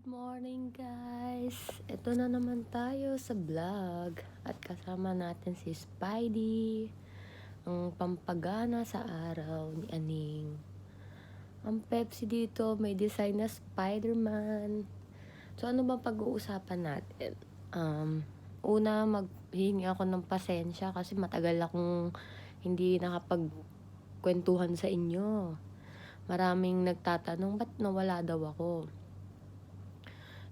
Good morning guys! Ito na naman tayo sa vlog at kasama natin si Spidey, ang pampagana sa araw ni Aning. Ang Pepsi dito may design na Spider-Man. So ano ba pag-uusapan natin? Una maghihingi ako ng pasensya kasi matagal akong hindi nakapagkwentuhan sa inyo. Maraming nagtatanong ba't nawala daw ako.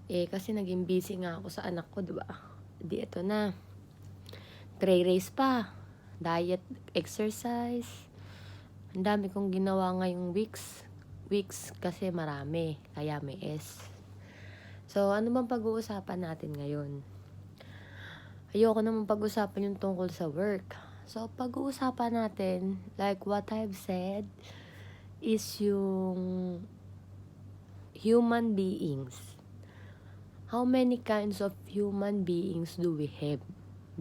Kasi naging busy nga ako sa anak ko, diba? Di ito na. Tray race pa. Diet, exercise. Ang dami kong ginawa ngayong weeks. Weeks kasi marami. Kaya may S. So, ano bang pag-uusapan natin ngayon? Ayoko naman pag-usapan yung tungkol sa work. So, pag-uusapan natin, like what I've said, is yung human beings. How many kinds of human beings do we have?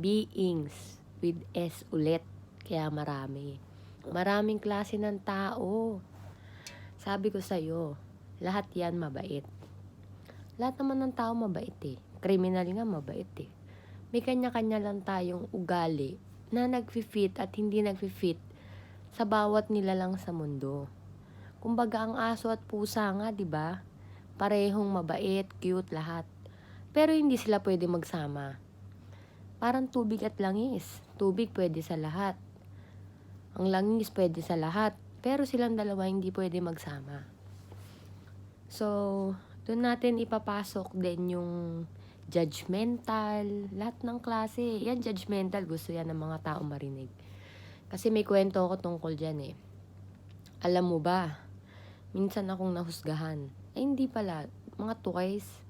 Beings with S ulit. Kaya marami. Maraming klase ng tao. Sabi ko sa'yo, lahat yan mabait. Lahat naman ng tao mabait eh. Criminal nga mabait eh. May kanya-kanya lang tayong ugali na nag-fit at hindi nag-fit sa bawat nilalang sa mundo. Kumbaga ang aso at pusa nga, 'di ba? Parehong mabait, cute lahat. Pero hindi sila pwede magsama. Parang tubig at langis. Tubig pwede sa lahat. Ang langis pwede sa lahat. Pero silang dalawa hindi pwede magsama. So, doon natin ipapasok din yung judgmental. Lahat ng klase. Yan judgmental. Gusto yan ng mga tao marinig. Kasi may kwento ako tungkol dyan eh. Alam mo ba, minsan akong nahusgahan. Hindi pala. Mga twice.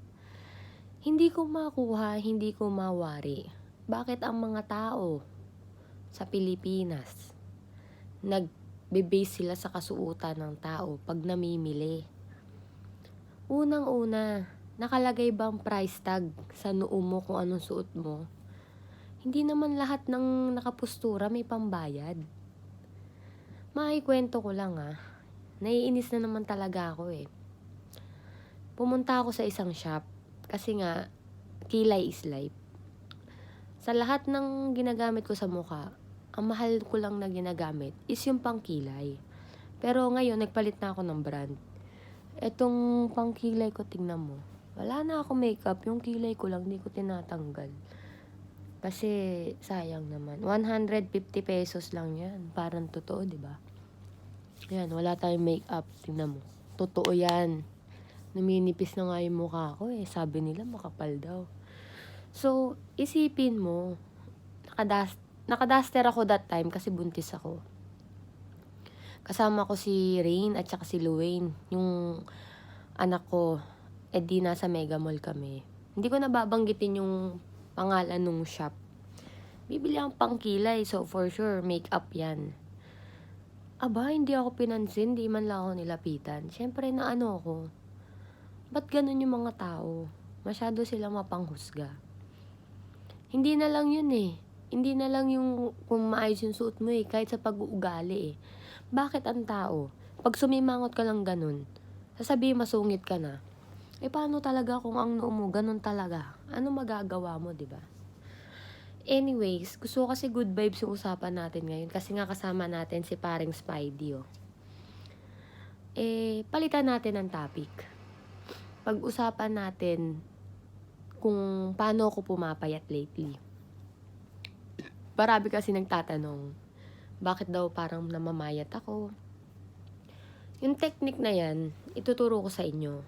Hindi ko makuha, hindi ko mawari. Bakit ang mga tao sa Pilipinas nagbe-base sila sa kasuotan ng tao pag namimili? Unang-una, nakalagay bang price tag sa noo mo kung anong suot mo? Hindi naman lahat ng nakapustura may pambayad. Maikwento ko lang Naiinis na naman talaga ako eh. Pumunta ako sa isang shop. Kasi nga, kilay is life. Sa lahat ng ginagamit ko sa mukha, ang mahal ko lang na ginagamit is yung pangkilay. Pero ngayon, nagpalit na ako ng brand. Etong pangkilay ko, tingnan mo. Wala na ako makeup. Yung kilay ko lang, hindi ko tinatanggal. Kasi, sayang naman. 150 pesos lang yan. Parang totoo, diba? Yan, wala tayong makeup. Tingnan mo. Totoo yan. Numinipis na nga yung mukha ko eh. Sabi nila makapal daw. So, isipin mo, nakaduster ako that time kasi buntis ako. Kasama ko si Rain at saka si Luwayne, yung anak ko. Di nasa Mega Mall kami. Hindi ko nababanggitin yung pangalan ng shop. Bibili ang pangkilay, so for sure, make-up yan. Aba, hindi ako pinansin, di man lang ako nilapitan. Siyempre na ako. Ba't ganun yung mga tao? Masyado silang mapanghusga. Hindi na lang yun eh. Hindi na lang yung kung maayos yung suot mo eh. Kahit sa pag-uugali eh. Bakit ang tao? Pag sumimangot ka lang ganun, sasabihin masungit ka na. Paano talaga kung ang noo mo ganun talaga? Ano magagawa mo, diba? Anyways, gusto ko kasi good vibes yung usapan natin ngayon. Kasi nga kasama natin si paring Spidey palitan natin ang topic. Pag-usapan natin kung paano ako pumapayat lately. Marami kasi nagtatanong, bakit daw parang namamayat ako? Yung technique na yan, ituturo ko sa inyo.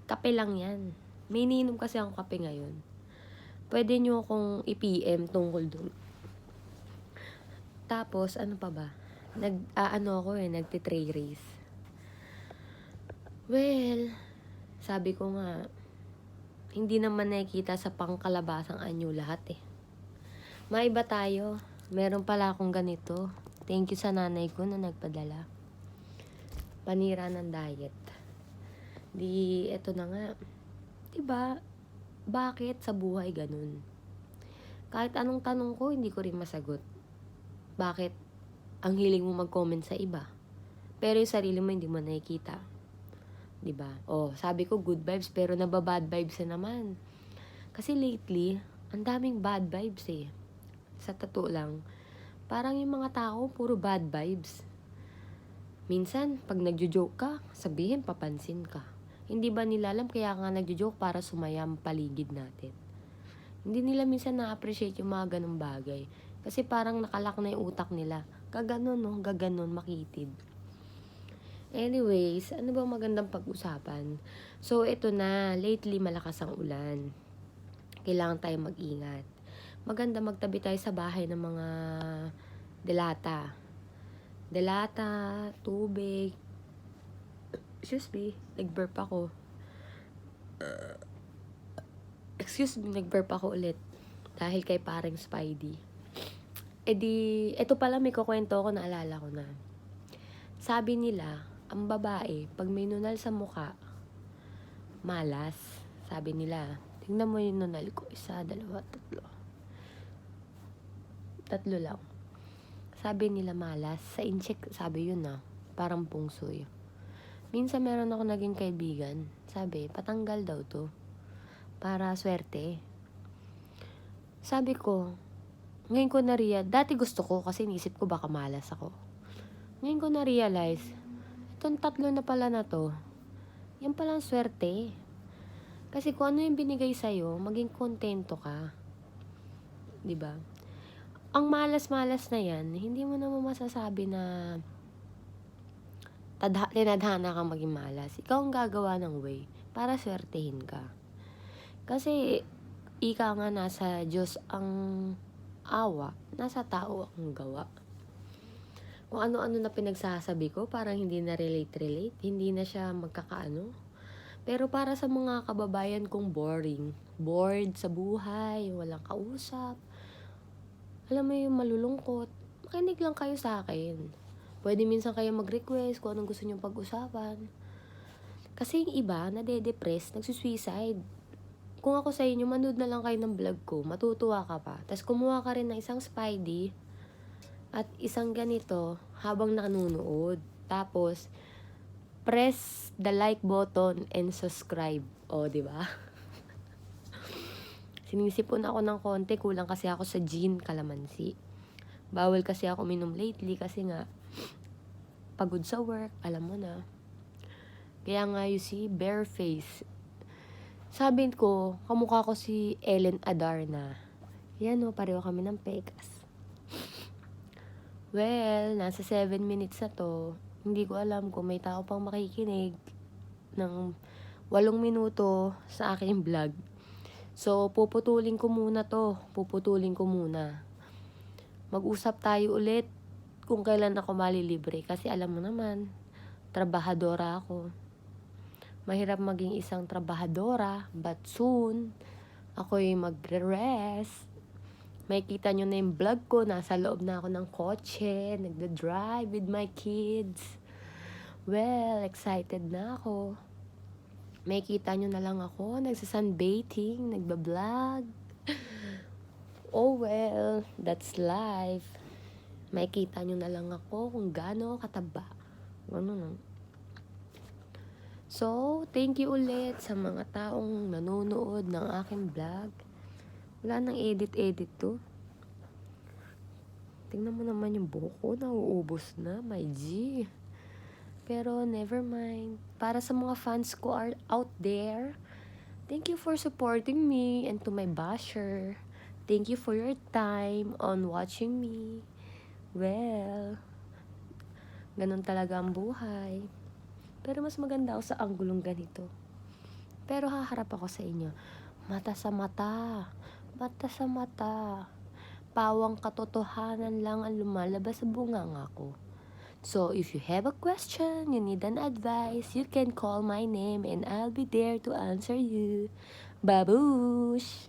Kape lang yan. May iniinom kasi akong kape ngayon. Pwede nyo akong i-PM tungkol dun. Tapos, ano pa ba? Nagti-tray race. Well, sabi ko nga, hindi naman nakikita sa pangkalabasang anyo lahat eh. Maiba tayo. Meron pala akong ganito. Thank you sa nanay ko na nagpadala. Panira ng diet. Eto na nga. Diba, bakit sa buhay ganun? Kahit anong tanong ko, hindi ko rin masagot. Bakit ang hiling mo mag-comment sa iba? Pero yung sarili mo hindi mo nakikita. 'Di ba? Oh, sabi ko good vibes pero nababad vibes na naman. Kasi lately, ang daming bad vibes eh. Sa totoo lang, parang yung mga tao puro bad vibes. Minsan, pag nagjo-joke ka, sabihin papansin ka. Hindi ba nila alam kaya nga nagjo-joke para sumayam paligid natin? Hindi nila minsan na-appreciate yung mga ganong bagay. Kasi parang nakalak na yung utak nila. Gaganon, no? Gaganon, makitid. Anyways, ano ba magandang pag-usapan? So, ito na. Lately, malakas ang ulan. Kailangan tayo mag-ingat. Maganda magtabi tayo sa bahay ng mga delata. Delata, tubig. Excuse me, nag-burp ako. Nag-burp ako ulit. Dahil kay parang Spidey. E di, eto pala may kukwento ko, naalala ko na. Sabi nila, ang babae, pag may nunal sa muka, malas. Sabi nila, tingnan mo yung nunal ko. 1, 2, 3. 3 lang. Sabi nila malas. Sa incheck, sabi yun parang pungsoy. Minsan meron ako naging kaibigan. Sabi, patanggal daw to. Para swerte. Sabi ko, ngayon ko dati gusto ko kasi nisip ko baka malas ako. Ngayon ko na-realize, itong 3 na pala na to, yan palang swerte. Kasi kung ano yung binigay sa'yo, maging kontento ka. 'Di ba? Ang malas-malas na yan, hindi mo naman masasabi na tinadhana kang maging malas. Ikaw ang gagawa ng way para swertehin ka. Kasi, ika nga nasa Diyos ang awa, nasa tao ang gawa. Kung ano-ano na pinagsasabi ko, parang hindi na relate, hindi na siya magkakaano. Pero para sa mga kababayan kong bored sa buhay, walang kausap, alam mo yung malulungkot, makinig lang kayo sa akin. Pwede minsan kayo mag-request kung anong gusto nyong pag-usapan. Kasi yung iba, nade-depress, nagsusuicide. Kung ako sa inyo, manood na lang kayo ng vlog ko, matutuwa ka pa. Tapos kumuha ka rin ng isang Spidey at isang ganito habang nanonood. Tapos, press the like button and subscribe. O, di ba? Sinisipon ako ng konti, kulang kasi ako sa gin calamansi. Bawal kasi ako minom lately kasi nga pagod sa work, alam mo na. Kaya nga you see, bare face. Sabi ko, kamukha ko si Ellen Adarna. Yan pareho kami ng pekas. Well, nasa 7 minutes na to. Hindi ko alam kung may tao pang makikinig ng 8 minuto sa aking vlog. So, puputulin ko muna to. Mag-usap tayo ulit kung kailan ako malilibre. Kasi alam mo naman, trabahadora ako. Mahirap maging isang trabahadora, but soon, ako'y magre-rest. May kita nyo na yung vlog ko, nasa loob na ako ng kotse, nagda-drive with my kids. Well, excited na ako. May kita nyo na lang ako, nagsasunbathing, nagba-vlog. Oh well, that's life. May kita nyo na lang ako kung gaano kataba. Ano. So, thank you ulit sa mga taong nanonood ng aking vlog. Wala nang edit to. Tingnan mo naman yung buhok ko, nauubos na, my G. Pero never mind. Para sa mga fans ko out there, thank you for supporting me, and to my basher, thank you for your time on watching me. Well, ganun talaga ang buhay. Pero mas maganda ako sa anggulong ganito. Pero haharap ako sa inyo. Mata sa mata. Mata sa mata. Pawang katotohanan lang ang lumalabas sa bunganga ko. So, if you have a question, you need an advice, you can call my name and I'll be there to answer you. Babush!